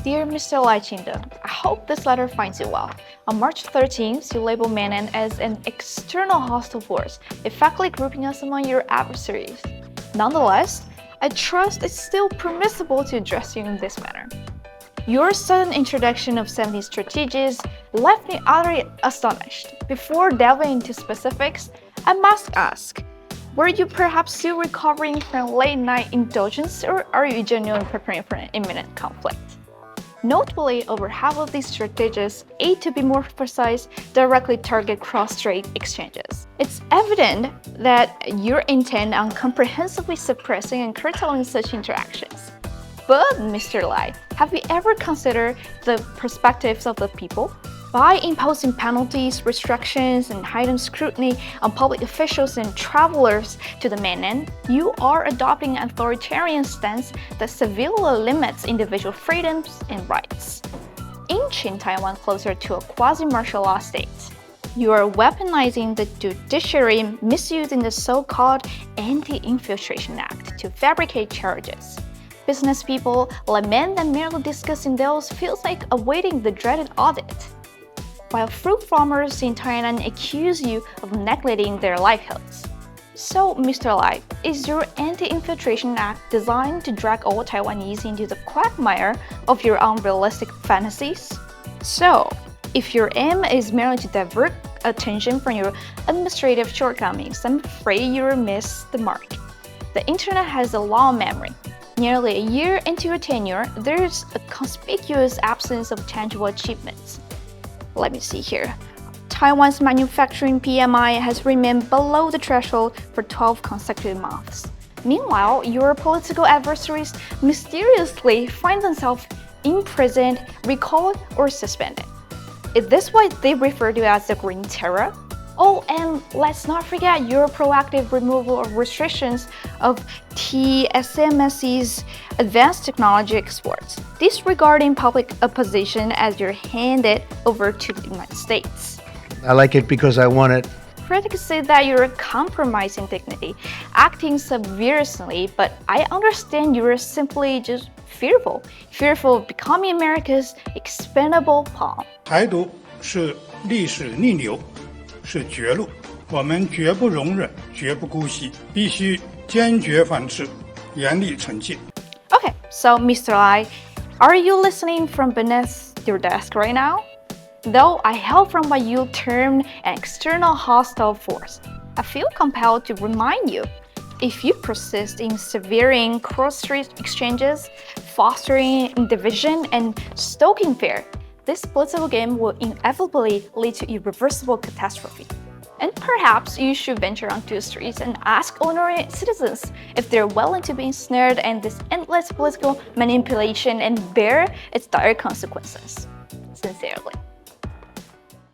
Dear Mr. Lai Ching-te, I hope this letter finds you well. On March 13th, you labeled mainland as an external hostile force, effectively grouping us among your adversaries. Nonetheless, I trust it's still permissible to address you in this manner. Your sudden introduction of 70 strategies left me utterly astonished. Before delving into specifics, I must ask, were you perhaps still recovering from late-night indulgence, or are you genuinely preparing for an imminent conflict? Notably, over half of these strategies, 8 to be more precise, directly target cross-strait exchanges. It's evident that you're intent on comprehensively suppressing and curtailing such interactions. But, Mr. Lai, have you ever considered the perspectives of the people? By imposing penalties, restrictions, and heightened scrutiny on public officials and travelers to the mainland, you are adopting an authoritarian stance that severely limits individual freedoms and rights, inching Taiwan closer to a quasi-martial law state. You are weaponizing the judiciary, misusing the so-called Anti-Infiltration Act to fabricate charges. Business people lament that merely discussing those feels like awaiting the dreaded audit, while fruit farmers in Thailand accuse you of neglecting their livelihoods. So, Mr. Lai, is your Anti-Infiltration Act designed to drag all Taiwanese into the quagmire of your unrealistic fantasies? So, if your aim is merely to divert attention from your administrative shortcomings, I'm afraid you'll miss the mark. The internet has a long memory. Nearly a year into your tenure, there's a conspicuous absence of tangible achievements. Let me see here. Taiwan's manufacturing PMI has remained below the threshold for 12 consecutive months. Meanwhile, your political adversaries mysteriously find themselves imprisoned, recalled, or suspended. Is this what they refer to as the Green Terror? Oh, and let's not forget your proactive removal of restrictions of TSMC's advanced technology exports, disregarding public opposition as you're handed over to the United States. I like it because I want it. Critics say that you're compromising dignity, acting subversively, but I understand you're simply just fearful of becoming America's expendable pawn. 台独是历史逆流，是绝路，我们绝不容忍，绝不姑息，必须坚决反斥，严厉惩戒。 Okay, so Mr. Lai, are you listening from beneath your desk right now? Though I hail from what you termed an external hostile force, I feel compelled to remind you, if you persist in severing cross-strait exchanges, fostering division, and stoking fear, this political game will inevitably lead to irreversible catastrophe. And perhaps you should venture onto the streets and ask ordinary citizens if they're willing to be ensnared in this endless political manipulation and bear its dire consequences. Sincerely.